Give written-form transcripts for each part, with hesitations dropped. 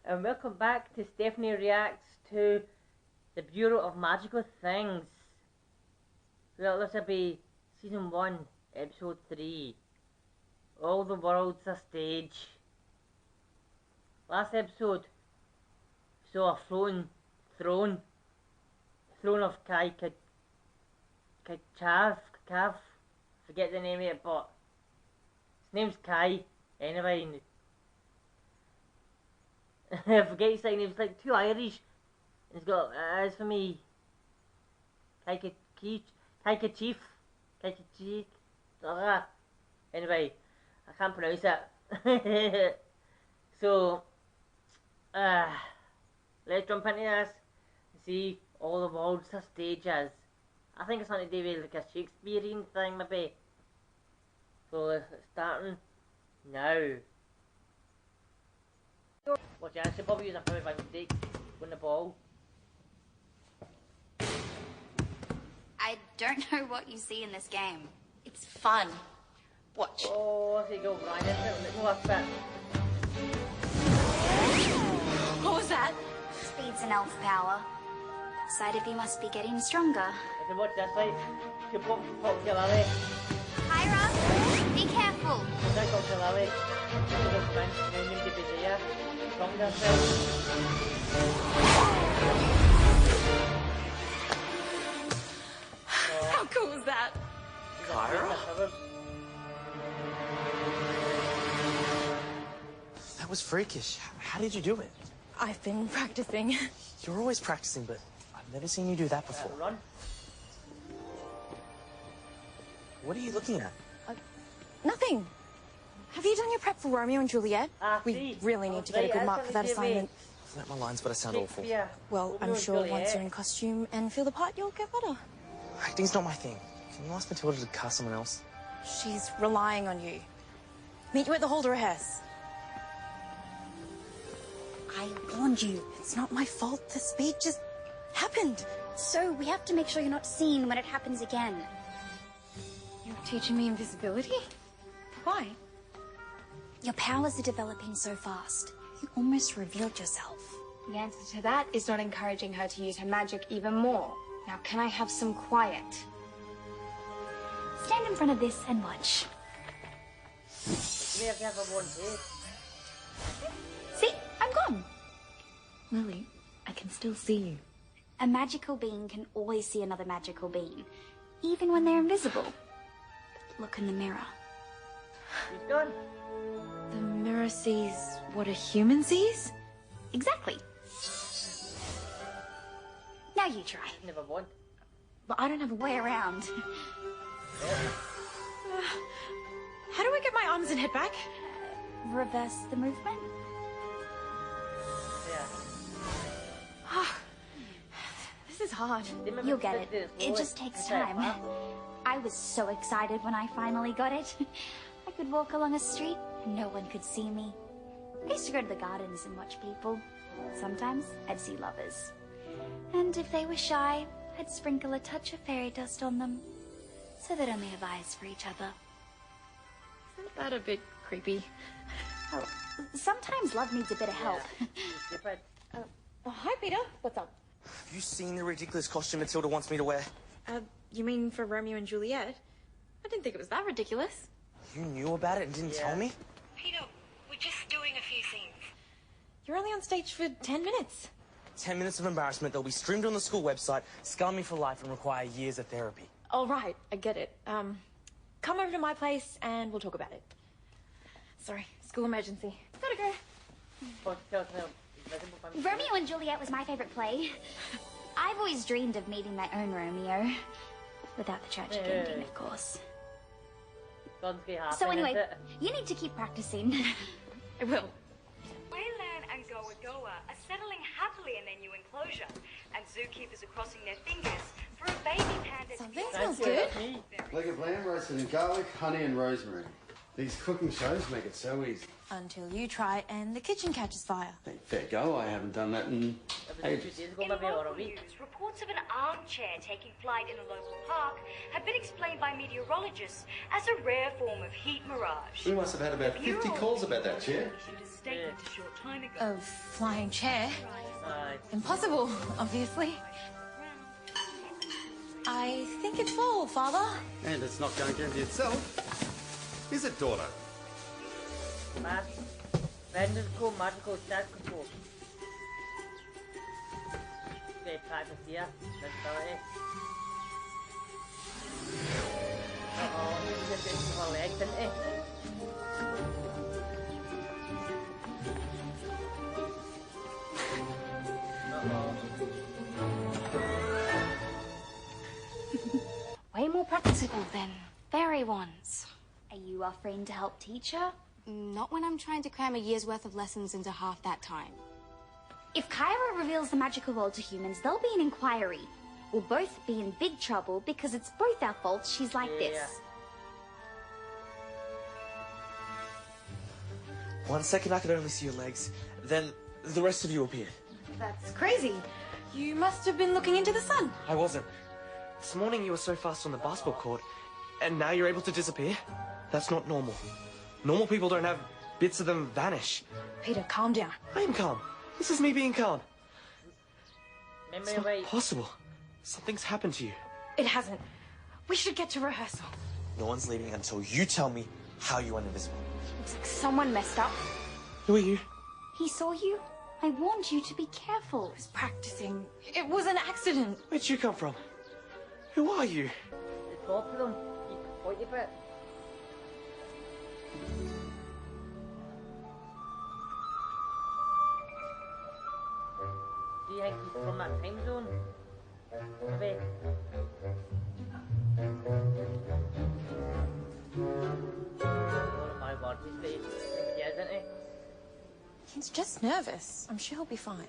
and welcome back to Stephanie Reacts to the Bureau of Magical Things. Well, this will be Season 1, Episode 3. All the World's a Stage. Last episode saw a floating throne of Cav, forget the name of it, but his name's Kai, anyway. I forget his name, he was like too Irish, and he's got, as for me, Chief, anyway, I can't pronounce it. So, let's jump into this and see all the world's stages. I think it's something to do with like a Shakespearean thing maybe. So it's starting now. Watch out, I should probably use a power by mistake. Win the ball. I don't know what you see in this game. It's fun. Watch. Oh, there you go, Ryan. What's that? What was that? Speed's an elf power. That side of you must be getting stronger. I can watch this side. You pop your alley. Kyra, be careful. Don't go to your alley. You go sprint, and then you need to be there. Strong that How cool was that? Kyra? That was freakish. How did you do it? I've been practicing. You're always practicing, but I've never seen you do that before. Run. What are you looking at? Nothing. Have you done your prep for Romeo and Juliet? We really need to get a good mark for that assignment. I've let my lines, but I sound awful. Well, I'm sure once you're in costume and feel the part, you'll get better. Acting's not my thing. Can you ask Matilda to cast someone else? She's relying on you. Meet you at the hall to rehearse. I warned you. It's not my fault. The speed just happened. So we have to make sure you're not seen when it happens again. You're teaching me invisibility? Why? Your powers are developing so fast. You almost revealed yourself. The answer to that is not encouraging her to use her magic even more. Now, can I have some quiet? Stand in front of this and watch. See, I'm gone. Lily, I can still see you. A magical being can always see another magical being, even when they're invisible. But look in the mirror. He's gone. The mirror sees what a human sees? Exactly. Now you try. Never won. But I don't have a way around. How do I get my arms and head back? Reverse the movement. Yeah. This is hard. You'll get it. It just takes time. I was so excited when I finally got it. I could walk along a street and no one could see me. I used to go to the gardens and watch people. Sometimes I'd see lovers. And if they were shy, I'd sprinkle a touch of fairy dust on them, so they'd only have eyes for each other. Isn't that a bit creepy? Oh, sometimes love needs a bit of help. Hi, Peter. What's up? Have you seen the ridiculous costume Matilda wants me to wear? You mean for Romeo and Juliet? I didn't think it was that ridiculous. You knew about it and didn't tell me? Peter, we're just doing a few things. You're only on stage for 10 minutes. 10 minutes of embarrassment. They'll be streamed on the school website, scar me for life, and require years of therapy. All right, I get it. Come over to my place and we'll talk about it. Sorry, school emergency. Gotta go. Romeo and Juliet was my favorite play. I've always dreamed of meeting my own Romeo. Without the tragic ending, of course. So anyway, you need to keep practicing. I will. Wayland and Goa Goa are settling happily in their new enclosure, and zookeepers are crossing their fingers for a baby panda. Something smells good. Leg of lamb roasted in garlic, honey and rosemary. These cooking shows make it so easy. Until you try and the kitchen catches fire. Hey, fair go. I haven't done that in ages. In local news, reports of an armchair taking flight in a local park have been explained by meteorologists as a rare form of heat mirage. We must have had about 50 calls about that chair. Issued a statement a short time ago. A flying chair? Impossible, obviously. I think it's full, Father. And it's not going to empty itself. Is it, daughter? Magical stethoscope. Okay, practice here. Visibility. Uh-oh, he's just getting to her legs, isn't he? Way more practical than fairy wands. Are you offering to help teach her? Not when I'm trying to cram a year's worth of lessons into half that time. If Kyra reveals the magical world to humans, there'll be an inquiry. We'll both be in big trouble because it's both our fault she's like this. 1 second I could only see your legs, then the rest of you appeared. That's crazy. You must have been looking into the sun. I wasn't. This morning you were so fast on the basketball court, and now you're able to disappear? That's not normal. Normal people don't have bits of them vanish. Peter, calm down. I am calm. This is me being calm. Memory It's not possible. Something's happened to you. It hasn't. We should get to rehearsal. No one's leaving until you tell me how you went invisible. Looks like someone messed up. Who are you? He saw you. I warned you to be careful. I was practicing. It was an accident. Where'd you come from? Who are you? The top of them. Keep pointy bit. Do you think he's from that time zone? Maybe. Oh my word, he's isn't he? He's just nervous. I'm sure he'll be fine.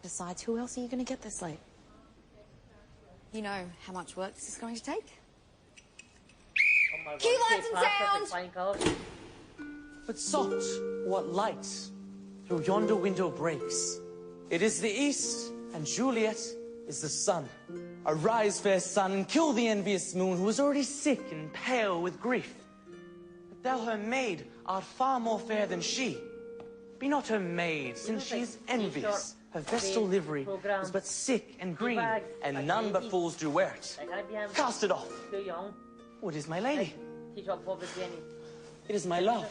Besides, who else are you going to get this late? You know how much work this is going to take? Oh my word, Cue stay lights and past us, sound! flying colours. But soft, what light through yonder window breaks. It is the east, and Juliet is the sun. Arise, fair sun, and kill the envious moon, who is already sick and pale with grief. But thou, her maid, art far more fair than she. Be not her maid, since she is envious. Her vestal livery is but sick and green, and none but fools do wear it. Cast it off. Too young. What is my lady? He's up probably Jenny. It is my love.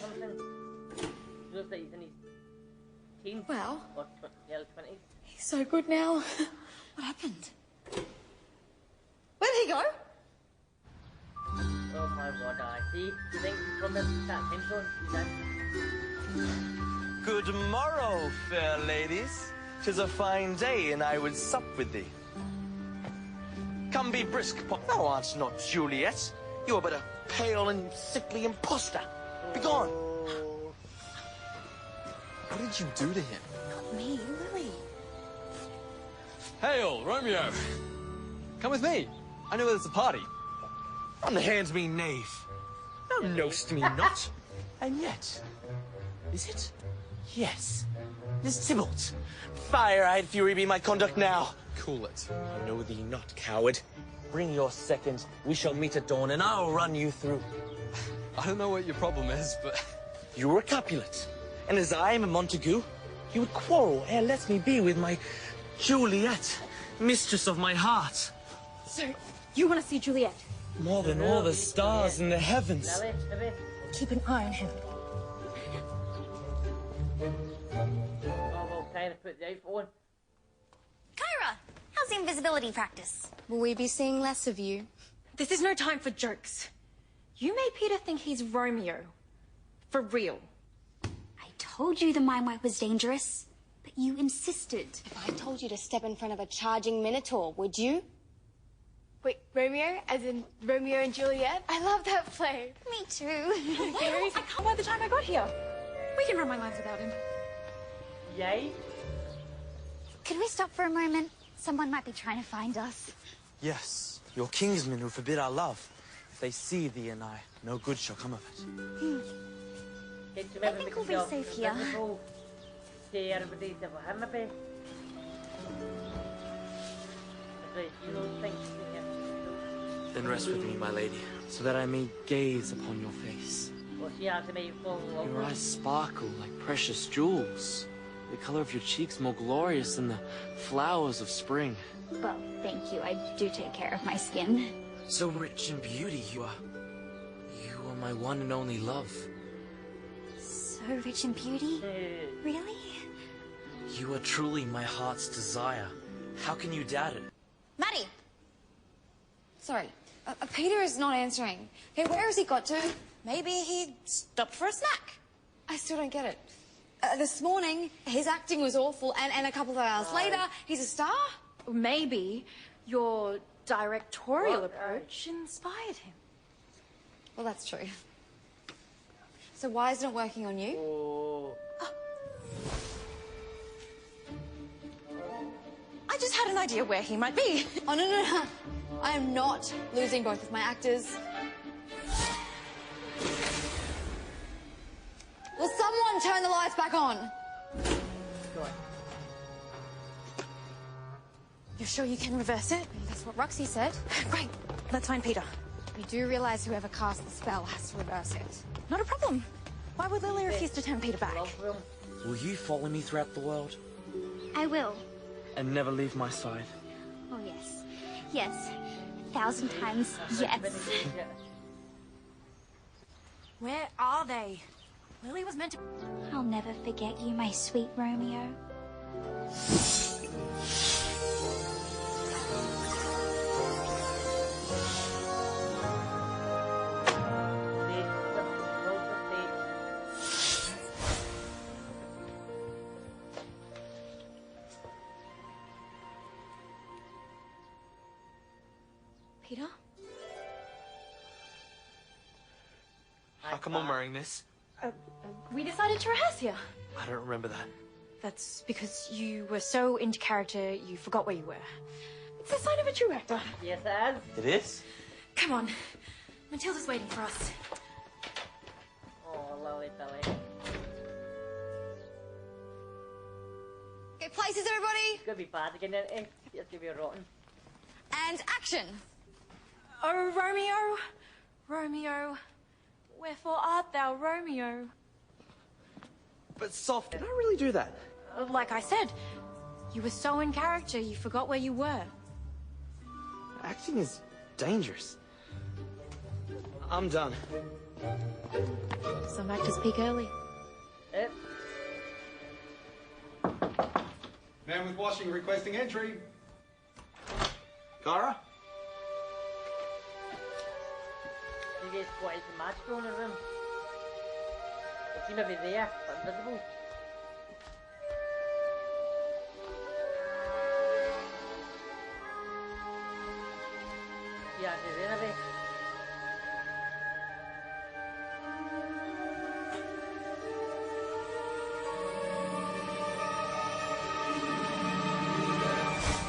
He looks like he's in his teens. Well, Or early 20s. he's so good now. What happened? Where did he go? Oh my word, I see. You think from that time zone, he's in. Good morrow, fair ladies. 'Tis a fine day, and I would sup with thee. Come be brisk, thou art not Juliet. You are but a pale and sickly impostor. Begone. What did you do to him? Not me, Lily. Hail, Romeo! Come with me. I know there's a party. Unhand me, knave. Thou knowst me not. And yet, is it? Yes. It is Tybalt. Fire-eyed fury be my conduct now. Cool it. I know thee not, coward. Bring your second. We shall meet at dawn, and I'll run you through. I don't know what your problem is, but... You were a Capulet, and as I am a Montague, you would quarrel ere let me be with my Juliet, mistress of my heart. So, you want to see Juliet? More than all the stars in the heavens. Lily, maybe. Keep an eye on him. Oh, well, kind of put the outfit on. Kyra, how's the invisibility practice? Will we be seeing less of you? This is no time for jokes. You made Peter think he's Romeo. For real. I told you the mind wipe was dangerous, but you insisted. If I told you to step in front of a charging minotaur, would you? Wait, Romeo? As in Romeo and Juliet? I love that play. Me too. I can't by the time I got here. We can run my lines without him. Yay. Could we stop for a moment? Someone might be trying to find us. Yes, your kingsmen who forbid our love. If they see thee and I, no good shall come of it. I think we'll be safe here. Then rest with me, my lady, so that I may gaze upon your face. Your eyes sparkle like precious jewels. The color of your cheeks more glorious than the flowers of spring. Well, thank you. I do take care of my skin. So rich in beauty you are. You are my one and only love. So rich in beauty? Really? You are truly my heart's desire. How can you doubt it? Maddie! Sorry, Peter is not answering. Hey, where has he got to? Maybe he stopped for a snack. I still don't get it. This morning, his acting was awful, and a couple of hours later, he's a star? Maybe your directorial approach inspired him. Well, that's true. So why isn't it working on you? I just had an idea where he might be. Oh, no. I am not losing both of my actors. Will someone turn the lights back on? You're sure you can reverse it? That's what Roxy said. Great. Let's find Peter. You do realize whoever cast the spell has to reverse it. Not a problem. Why would Lily refuse to turn Peter back? Will you follow me throughout the world? I will. And never leave my side? Oh, yes. Yes. 1,000 times yes. Where are they? Lily was meant to... I'll never forget you, my sweet Romeo. Peter? How come I'm wearing this? We decided to rehearse here. I don't remember that. That's because you were so into character, you forgot where you were. It's a sign of a true actor. Yes, it is. It is? Come on. Matilda's waiting for us. Oh, Lily Billy. Get places, everybody! It's gonna be bad again, isn't it? It's gonna be rotten. And action! Oh, Romeo, wherefore art thou, Romeo? But soft, did I really do that? Like I said, you were so in character, you forgot where you were. Acting is dangerous. I'm done. Some actors peak early. Yep. Man with washing requesting entry. Cara? You guys what is the magical in the room? It seemed to be there, but invisible. Yeah, she's in a bit.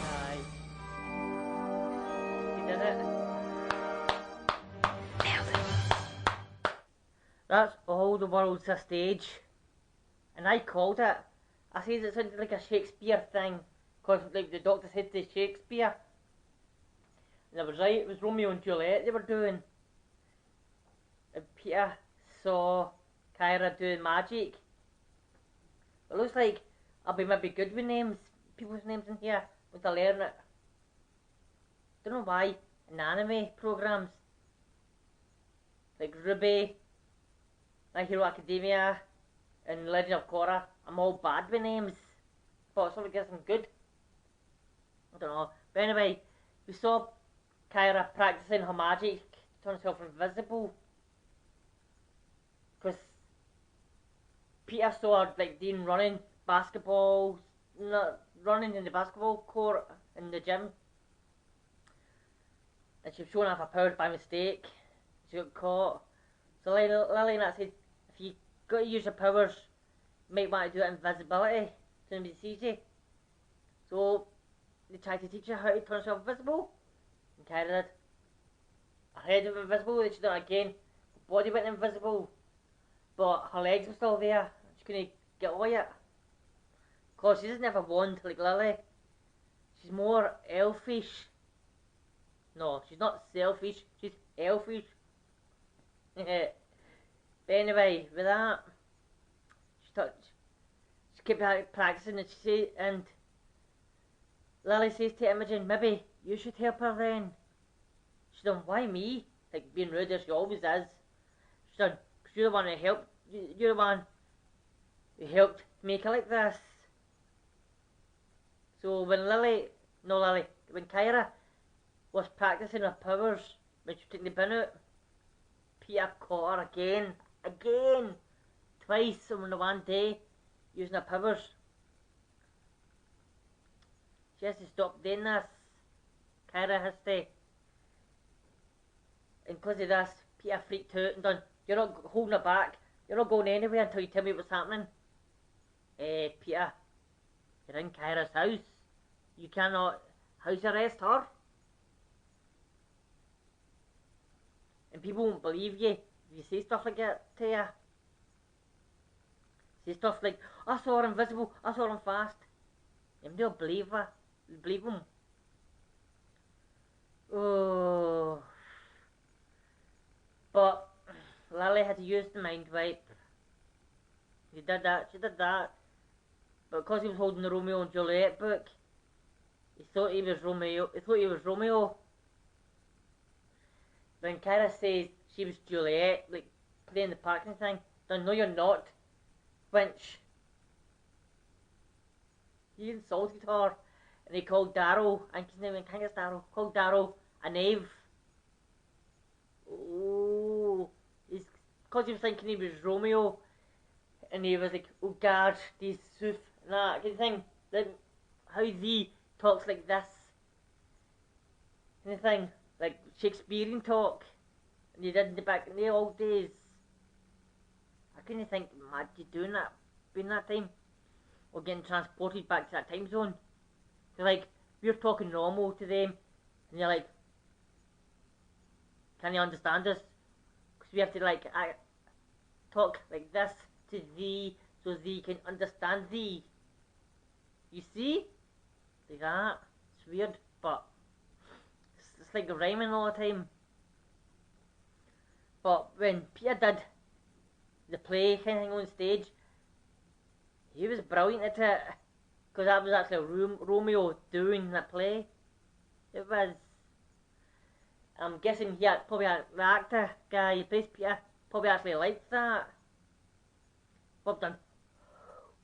Aye. He did it. That's all the world's a stage. And I called it. I said it sounded like a Shakespeare thing. Because like the doctor said to Shakespeare. And I was right, it was Romeo and Juliet they were doing. And Peter saw Kyra doing magic. It looks like I'll be maybe good with names, people's names in here, once I learn it. Don't know why in anime programs like Ruby, My Hero Academia, and Legend of Korra, I'm all bad with names. But something gets them good. I don't know. But anyway, we saw Kyra practicing her magic to turn herself invisible. Because Peter saw her like doing running, basketball, running in the basketball court in the gym. And she was showing off her powers by mistake. She got caught. So Lily and I said, if you got to use your powers, you might want to do it invisibility so nobody sees you. So they tried to teach her how to turn herself invisible. And Kyra did. I head was invisible, then she done it again. Her body went invisible, but her legs were still there. She couldn't get away it. Cause she doesn't have a wand like Lily. She's more elfish. No, she's not selfish, she's elfish. But anyway, with that, she kept practicing, and Lily says to Imogen, maybe you should help her then. She done, why me? Like being rude as she always is. She done, because you're the one who helped, you're the one who helped make her like this. So when Kyra was practicing her powers, when she was taking the bin out, Peter caught her again, twice on the one day, using her powers. She has to stop doing this. Kyra has to. And because of this, Peter freaked out and done, you're not holding her back, you're not going anywhere until you tell me what's happening. Peter, you're in Kyra's house. You cannot house arrest her. And people won't believe you if you say stuff like that to you. Say stuff like, I saw her invisible, I saw her fast. And they'll believe her. They'll believe them. Oh. But Lily had to use the mind wipe. She did that. But because he was holding the Romeo and Juliet book, he thought he was Romeo. When Kyra says she was Juliet, like playing the parking thing, no, you're not, wench. He insulted her, and he called Darrow, and his name, I think it's Darrow, called Darrow a knave. Oh, he's because he was thinking he was Romeo, and he was like, oh God, these sooth, and that kind of thing. Like, how he talks like this, kind of thing, like Shakespearean talk, and he did back in the old days. I couldn't think, mad you doing that, being that time, or getting transported back to that time zone. So like, we're talking normal to them, and you're like, can you understand us? Because we have to like talk like this to thee, so thee can understand thee. You see? Like that. It's weird, but it's like rhyming all the time. But when Peter did the play kind of thing on stage, he was brilliant at it. Because that was actually Romeo doing that play. It was. I'm guessing he had, probably the actor guy who plays Peter probably actually liked that. Bob done,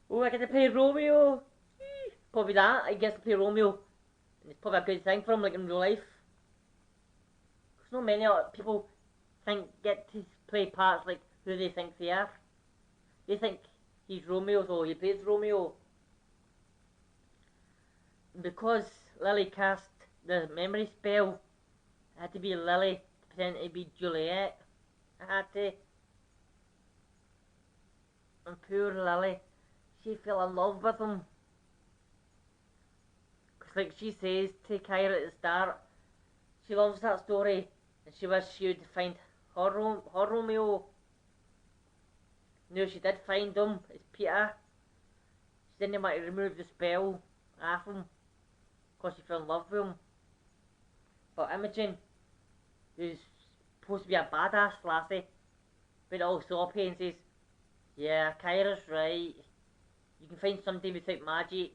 oh, I get to play Romeo. Probably that, I guess to play Romeo. And it's probably a good thing for him, like in real life. Because not many people get to play parts like who they think they are. They think he's Romeo, so he plays Romeo. And because Lily cast the memory spell, it had to be Lily to pretend to be Juliet. I had to. And poor Lily, she fell in love with him. Because like she says to Kyra at the start, she loves that story, and she wished she would find her Romeo. No, she did find him, it's Peter. She didn't want to remove the spell off him, because she fell in love with him. But Imogen, who's supposed to be a badass lassie, but all soppy and says, yeah, Kyra's right. You can find somebody without magic.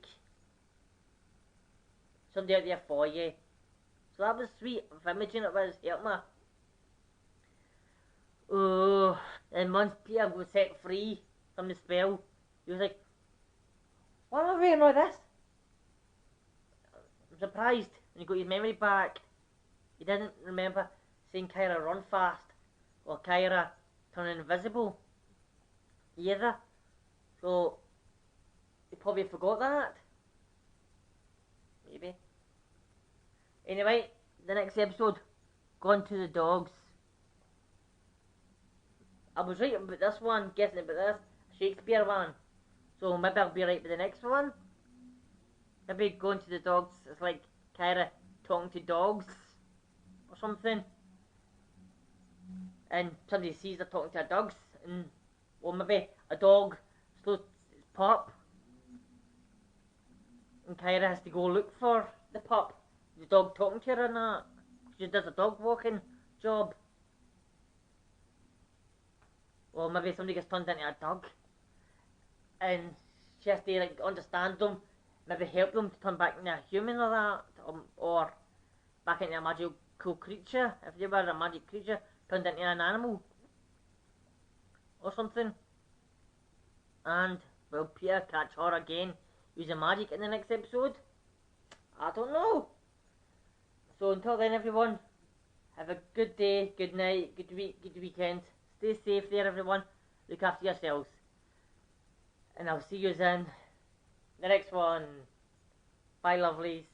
Somebody out there for you. So that was sweet of Imogen, it was, help me. Oh, and once Peter was set free from the spell, he was like, why am I reading all this? I'm surprised when he got his memory back. He didn't remember seeing Kyra run fast, or Kyra turn invisible either. So, he probably forgot that. Maybe. Anyway, the next episode, Gone to the Dogs. I was right about this one, guessing about this, Shakespeare one. So maybe I'll be right with the next one. Maybe Going to the Dogs is like Kyra talking to dogs or something. and somebody sees they're talking to their dogs, and or maybe a dog slows its pup, and Kyra has to go look for the pup. The dog talking to her and that. She does a dog walking job. Or maybe somebody gets turned into a dog, and she has to like understand them, maybe help them to turn back into a human or that, or back into a magical creature. If you were a magic creature turned into an animal or something. And will Peter catch her again using magic in the next episode? I don't know. So until then, everyone, have a good day, good night, good week, good weekend. Stay safe there, everyone. Look after yourselves. And I'll see you in the next one. Bye, lovelies.